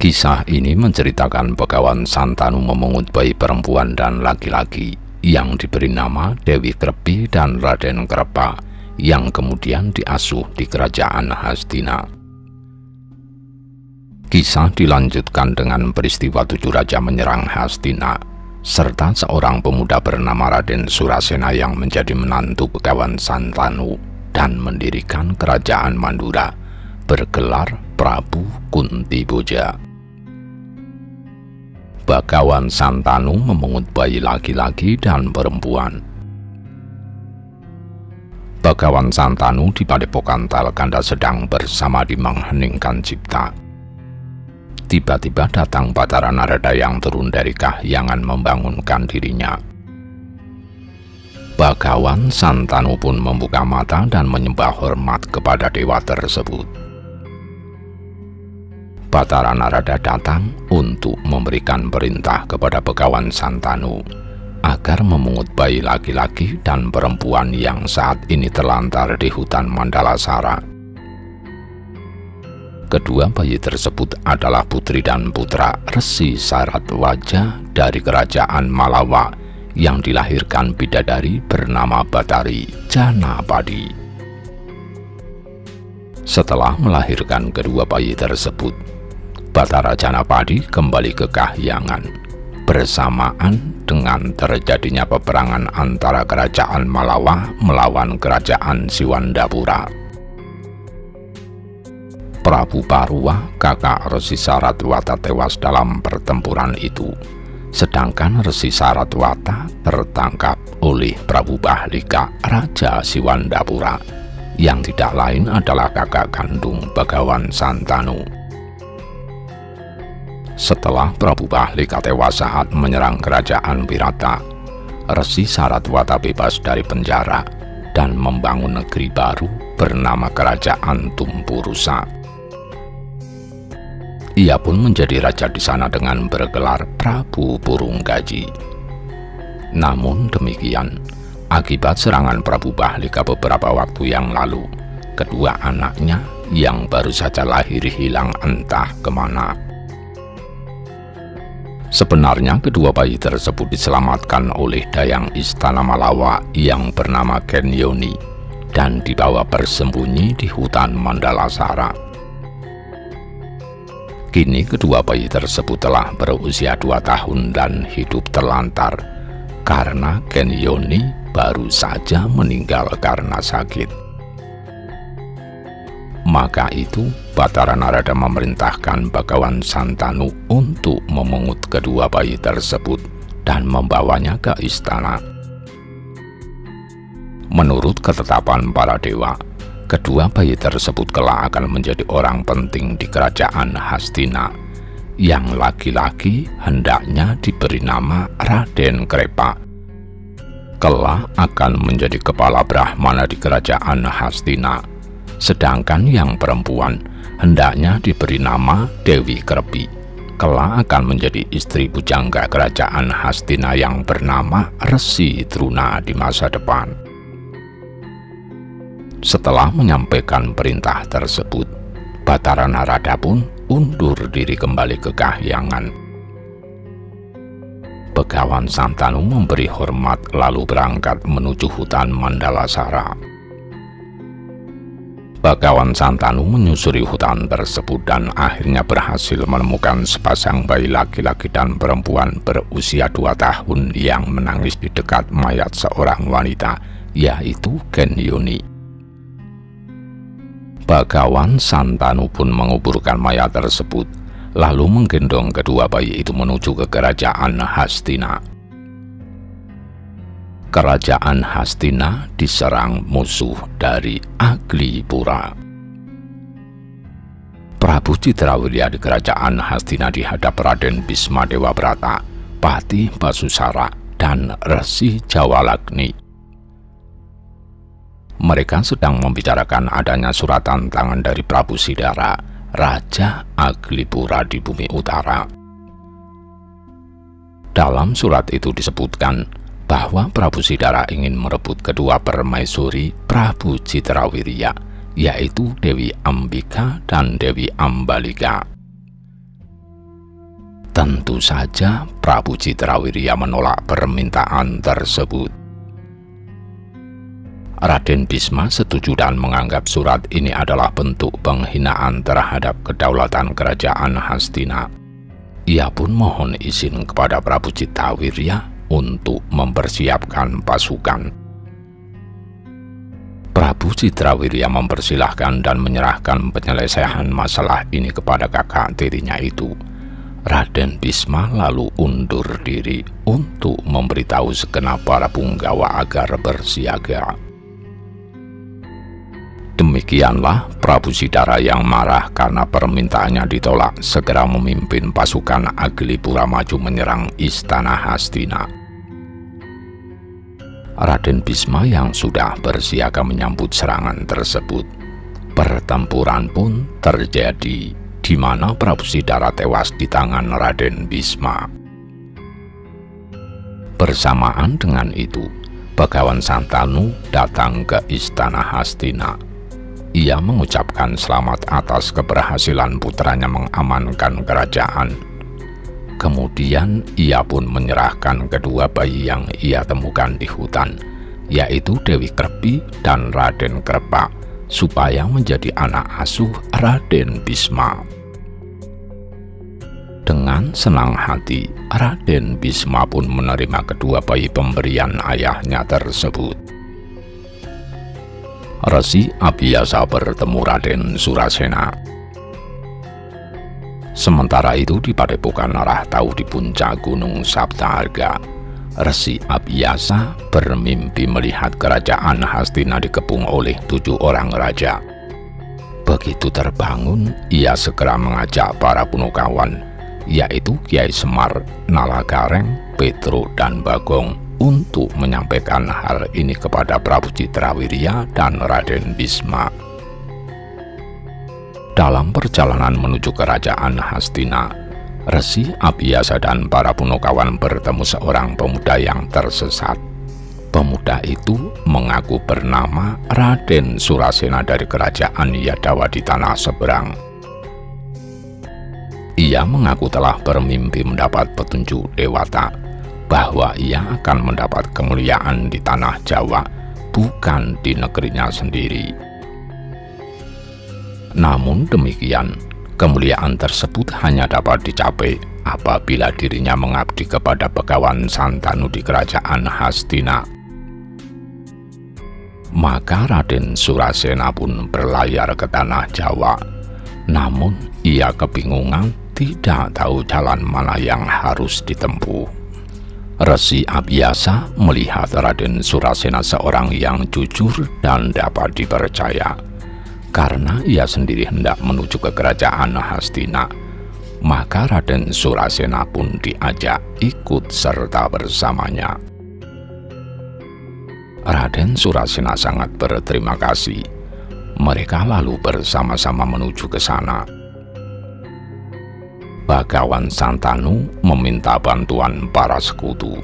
Kisah ini menceritakan Begawan Santanu memungut bayi perempuan dan laki-laki yang diberi nama Dewi Krepi dan Raden Krepa, yang kemudian diasuh di kerajaan Hastina. Kisah dilanjutkan dengan peristiwa 7 raja menyerang Hastina, serta seorang pemuda bernama Raden Surasena yang menjadi menantu Begawan Santanu dan mendirikan kerajaan Mandura, bergelar Prabu Kuntiboja. Begawan Santanu memungut bayi laki-laki dan perempuan. Begawan Santanu di Padepokan Talkanda sedang bersama di mengheningkan cipta. Tiba-tiba datang Batara Narada yang turun dari kahyangan membangunkan dirinya. Begawan Santanu pun membuka mata dan menyembah hormat kepada dewa tersebut. Batara Narada datang untuk memberikan perintah kepada Begawan Santanu agar memungut bayi laki-laki dan perempuan yang saat ini terlantar di hutan Mandalasara. Kedua bayi tersebut adalah putri dan putra Resi Saratwaja dari kerajaan Malawa yang dilahirkan bidadari bernama Batari Janapadi. Setelah melahirkan kedua bayi tersebut, Batara Janapadi kembali ke kahyangan bersamaan dengan terjadinya peperangan antara kerajaan Malawa melawan kerajaan Siwandapura. Prabu Parua, kakak Resi Saratwata, tewas dalam pertempuran itu, sedangkan Resi Saratwata tertangkap oleh Prabu Bahlika, Raja Siwandapura, yang tidak lain adalah kakak kandung Begawan Santanu. Setelah Prabu Bahlika tewas saat menyerang kerajaan Wirata, Resi Saratwata bebas dari penjara dan membangun negeri baru bernama Kerajaan Tumpurusa. Ia pun menjadi raja di sana dengan bergelar Prabu Purunggaji. Namun demikian, akibat serangan Prabu Bahlika beberapa waktu yang lalu, kedua anaknya yang baru saja lahir hilang entah kemana. Sebenarnya kedua bayi tersebut diselamatkan oleh dayang istana Malawa yang bernama Kenyoni dan dibawa bersembunyi di hutan Mandalasara. Kini kedua bayi tersebut telah berusia 2 tahun dan hidup terlantar karena Kenyoni baru saja meninggal karena sakit. Maka itu Batara Narada memerintahkan Begawan Santanu untuk memungut kedua bayi tersebut dan membawanya ke istana. Menurut ketetapan para dewa, kedua bayi tersebut kelak akan menjadi orang penting di kerajaan Hastina. Yang laki-laki hendaknya diberi nama Raden Krepa, kelak akan menjadi kepala Brahmana di kerajaan Hastina. Sedangkan yang perempuan hendaknya diberi nama Dewi Krepi, kelak akan menjadi istri pujangga kerajaan Hastina yang bernama Resi Druna di masa depan. Setelah menyampaikan perintah tersebut, Batara Narada pun undur diri kembali ke kahyangan. Begawan Santanu memberi hormat lalu berangkat menuju hutan Mandalasara. Begawan Santanu menyusuri hutan tersebut dan akhirnya berhasil menemukan sepasang bayi laki-laki dan perempuan berusia 2 tahun yang menangis di dekat mayat seorang wanita, yaitu Kenyoni. Begawan Santanu pun menguburkan mayat tersebut, lalu menggendong kedua bayi itu menuju ke kerajaan Hastina. Kerajaan Hastina diserang musuh dari Aglipura. Prabu Citrawirya di kerajaan Hastina dihadap Raden Bisma Dewabrata, Patih Basusara, dan Resi Jawalagni. Mereka sedang membicarakan adanya surat tantangan dari Prabu Sidara, Raja Aglipura di bumi utara. Dalam surat itu disebutkan bahwa Prabu Sidara ingin merebut kedua permaisuri Prabu Citrawirya, yaitu Dewi Ambika dan Dewi Ambalika. Tentu saja Prabu Citrawirya menolak permintaan tersebut. Raden Bisma setuju dan menganggap surat ini adalah bentuk penghinaan terhadap kedaulatan kerajaan Hastina. Ia pun mohon izin kepada Prabu Citrawirya untuk mempersiapkan pasukan. Prabu Citrawirya mempersilahkan dan menyerahkan penyelesaian masalah ini kepada kakak tirinya itu. Raden Bisma lalu undur diri untuk memberitahu segenap para punggawa agar bersiaga. Demikianlah Prabu Sidara yang marah karena permintaannya ditolak segera memimpin pasukan Aglipura maju menyerang istana Hastina. Raden Bisma yang sudah bersiaga menyambut serangan tersebut. Pertempuran pun terjadi, di mana Prabu Sidara tewas di tangan Raden Bisma. Bersamaan dengan itu, Begawan Santanu datang ke istana Hastina. Ia mengucapkan selamat atas keberhasilan putranya mengamankan kerajaan. Kemudian ia pun menyerahkan kedua bayi yang ia temukan di hutan, yaitu Dewi Krepi dan Raden Krepa, supaya menjadi anak asuh Raden Bisma. Dengan senang hati, Raden Bisma pun menerima kedua bayi pemberian ayahnya tersebut. Resi Abiyasa bertemu Raden Surasena. Sementara itu di Padepokan Rahtau di puncak Gunung Saptaharga, Resi Abiyasa bermimpi melihat kerajaan Hastina dikepung oleh 7 orang raja. Begitu terbangun, ia segera mengajak para punokawan, yaitu Kiai Semar, Nalagareng, Petro, dan Bagong, untuk menyampaikan hal ini kepada Prabu Citrawirya dan Raden Bisma. Dalam perjalanan menuju kerajaan Hastina, Resi Abiyasa dan para punokawan bertemu seorang pemuda yang tersesat. Pemuda itu mengaku bernama Raden Surasena dari kerajaan Yadawa di tanah seberang. Ia mengaku telah bermimpi mendapat petunjuk Dewata bahwa ia akan mendapat kemuliaan di tanah Jawa, bukan di negerinya sendiri. Namun demikian, kemuliaan tersebut hanya dapat dicapai apabila dirinya mengabdi kepada Begawan Santanu di kerajaan Hastina. Maka Raden Surasena pun berlayar ke tanah Jawa. Namun ia kebingungan, tidak tahu jalan mana yang harus ditempuh. Resi Abiyasa melihat Raden Surasena seorang yang jujur dan dapat dipercaya. Karena ia sendiri hendak menuju ke kerajaan Hastina, maka Raden Surasena pun diajak ikut serta bersamanya. Raden Surasena sangat berterima kasih. Mereka lalu bersama-sama menuju ke sana. Begawan Santanu meminta bantuan para sekutu.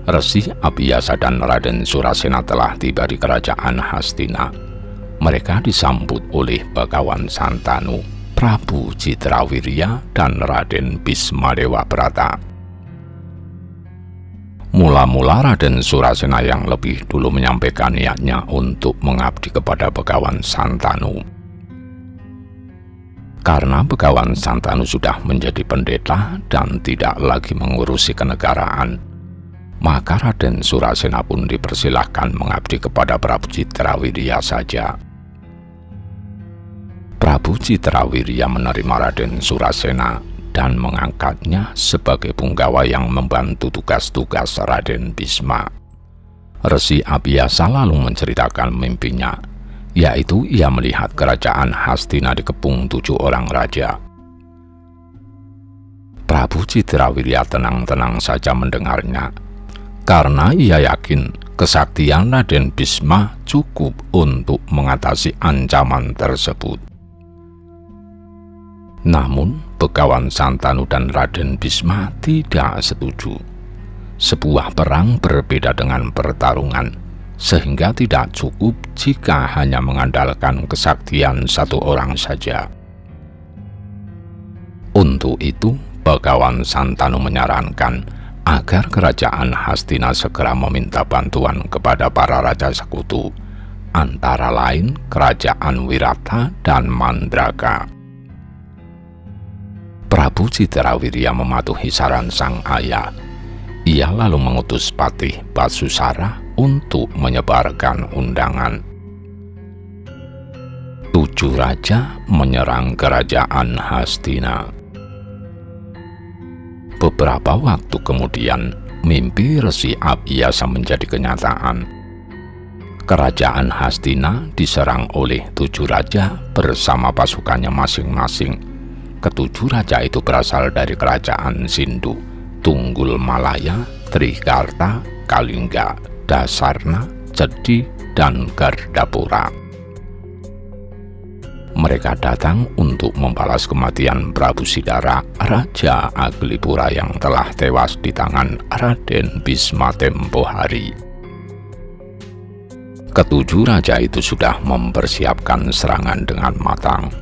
Resi Abiyasa dan Raden Surasena telah tiba di kerajaan Hastina. Mereka disambut oleh Begawan Santanu, Prabu Citrawirya, dan Raden Bisma Dewa Brata. Mula-mula Raden Surasena yang lebih dulu menyampaikan niatnya untuk mengabdi kepada Begawan Santanu. Karena Begawan Santanu sudah menjadi pendeta dan tidak lagi mengurusi kenegaraan, maka Raden Surasena pun dipersilahkan mengabdi kepada Prabu Citrawirya saja. Prabu Citrawirya menerima Raden Surasena dan mengangkatnya sebagai punggawa yang membantu tugas-tugas Raden Bisma. Resi Abiyasa lalu menceritakan mimpinya, yaitu ia melihat kerajaan Hastina dikepung 7 orang raja. Prabu Citrawirya tenang-tenang saja mendengarnya, karena ia yakin kesaktian Raden Bisma cukup untuk mengatasi ancaman tersebut. Namun Begawan Santanu dan Raden Bisma tidak setuju. Sebuah perang berbeda dengan pertarungan, sehingga tidak cukup jika hanya mengandalkan kesaktian satu orang saja. Untuk itu, Begawan Santanu menyarankan agar kerajaan Hastina segera meminta bantuan kepada para raja sekutu, antara lain kerajaan Wirata dan Mandraka. Prabu Citrawirya mematuhi saran sang ayah. Ia lalu mengutus Patih Basusara untuk menyebarkan undangan. 7 raja menyerang kerajaan Hastina. Beberapa waktu kemudian, mimpi Resi Abhyasa menjadi kenyataan. Kerajaan Hastina diserang oleh 7 raja bersama pasukannya masing-masing. Ketujuh raja itu berasal dari kerajaan Sindu, Tunggul Malaya, Trikarta, Kalingga, Dasarna, Cedi, dan Gardapura. Mereka datang untuk membalas kematian Prabu Sidara, Raja Aglipura yang telah tewas di tangan Raden Bisma tempo hari. Ketujuh raja itu sudah mempersiapkan serangan dengan matang.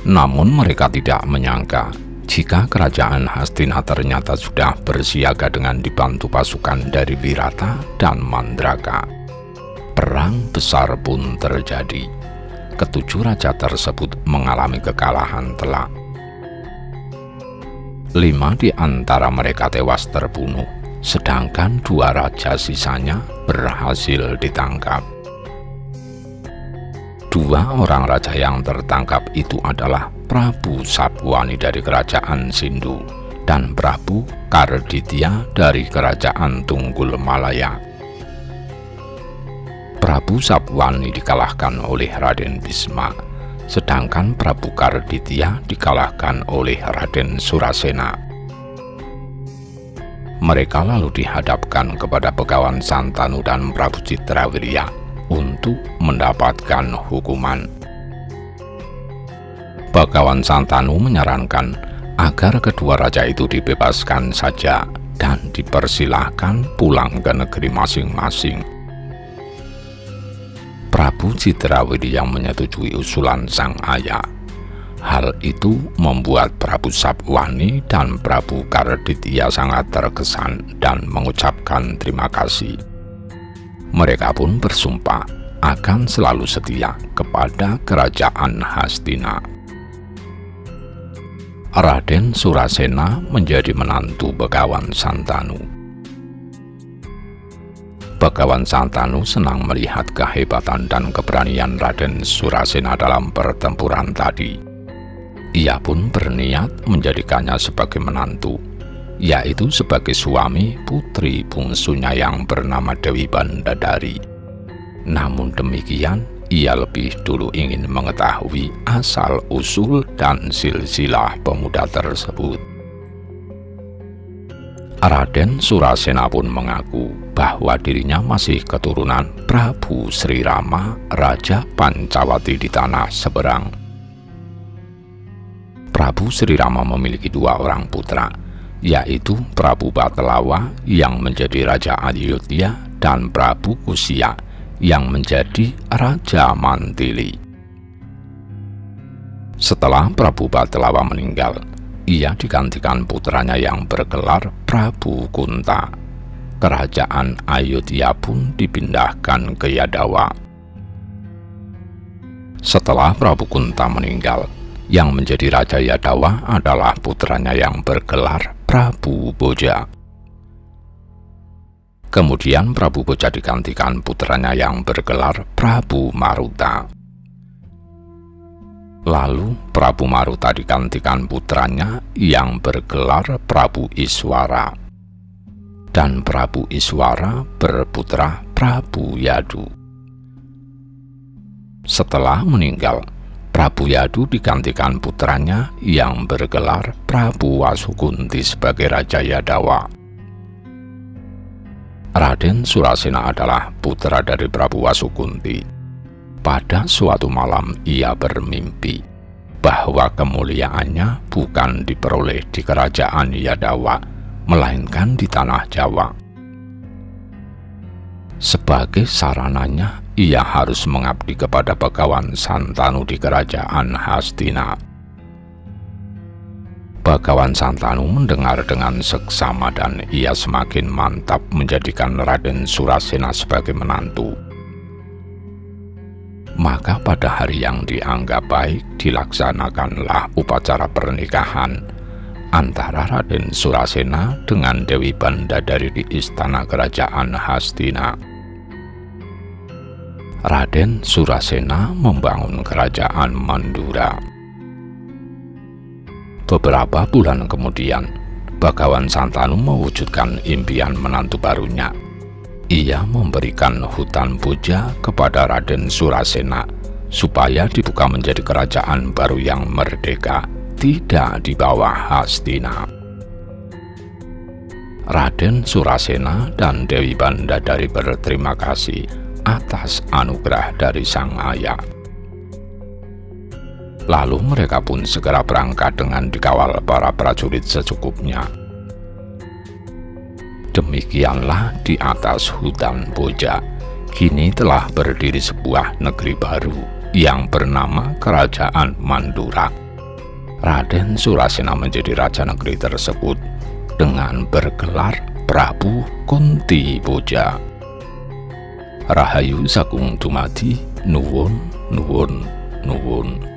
Namun mereka tidak menyangka jika kerajaan Hastina ternyata sudah bersiaga dengan dibantu pasukan dari Wirata dan Mandraka. Perang besar pun terjadi. Ketujuh raja tersebut mengalami kekalahan telak. 5 di antara mereka tewas terbunuh, sedangkan 2 raja sisanya berhasil ditangkap. 2 orang raja yang tertangkap itu adalah Prabu Sapwani dari kerajaan Sindu dan Prabu Karditya dari kerajaan Tunggul Malaya. Prabu Sapwani dikalahkan oleh Raden Bisma, sedangkan Prabu Karditya dikalahkan oleh Raden Surasena. Mereka lalu dihadapkan kepada Begawan Santanu dan Prabu Citrawirya untuk mendapatkan hukuman. Begawan Santanu menyarankan agar kedua raja itu dibebaskan saja dan dipersilahkan pulang ke negeri masing-masing. Prabu Citrawirya menyetujui usulan sang ayah. Hal itu membuat Prabu Sapwani dan Prabu Karditya sangat terkesan dan mengucapkan terima kasih. Mereka pun bersumpah akan selalu setia kepada kerajaan Hastina. Raden Surasena menjadi menantu Begawan Santanu. Begawan Santanu senang melihat kehebatan dan keberanian Raden Surasena dalam pertempuran tadi. Ia pun berniat menjadikannya sebagai menantu, yaitu sebagai suami putri bungsunya yang bernama Dewi Bandadari. Namun demikian, ia lebih dulu ingin mengetahui asal-usul dan silsilah pemuda tersebut. Raden Surasena pun mengaku bahwa dirinya masih keturunan Prabu Sri Rama, Raja Pancawati di tanah seberang. Prabu Sri Rama memiliki 2 orang putra, yaitu Prabu Batlawa yang menjadi Raja Ayodhya dan Prabu Kusya yang menjadi Raja Mantili. Setelah Prabu Batlawa meninggal, ia digantikan putranya yang bergelar Prabu Kunta. Kerajaan Ayodhya pun dipindahkan ke Yadawa. Setelah Prabu Kunta meninggal, yang menjadi Raja Yadawa adalah putranya yang bergelar Prabu Boja. Kemudian Prabu Boja digantikan putranya yang bergelar Prabu Maruta. Lalu Prabu Maruta digantikan putranya yang bergelar Prabu Iswara. Dan Prabu Iswara berputra Prabu Yadu. Setelah meninggal, Prabu Yadu digantikan putranya yang bergelar Prabu Wasukunti sebagai Raja Yadawa. Raden Surasena adalah putra dari Prabu Wasukunti. Pada suatu malam ia bermimpi bahwa kemuliaannya bukan diperoleh di kerajaan Yadawa, melainkan di tanah Jawa. Sebagai sarananya, ia harus mengabdi kepada Begawan Santanu di kerajaan Hastina. Bagawan Santanu mendengar dengan seksama dan ia semakin mantap menjadikan Raden Surasena sebagai menantu. Maka pada hari yang dianggap baik dilaksanakanlah upacara pernikahan antara Raden Surasena dengan Dewi Bandadari di istana kerajaan Hastina. Raden Surasena membangun kerajaan Mandura. Beberapa bulan kemudian, Bagawan Santanu mewujudkan impian menantu barunya. Ia memberikan hutan Boja kepada Raden Surasena supaya dibuka menjadi kerajaan baru yang merdeka, tidak di bawah Hastina. Raden Surasena dan Dewi Bandadari berterima kasih atas anugerah dari sang ayah. Lalu mereka pun segera berangkat dengan dikawal para prajurit secukupnya. Demikianlah di atas hutan Boja, kini telah berdiri sebuah negeri baru yang bernama Kerajaan Mandura. Raden Surasena menjadi raja negeri tersebut dengan bergelar Prabu Kunti Boja. Rahayu Sagung Dumadi, nuwun nuwun nuwun.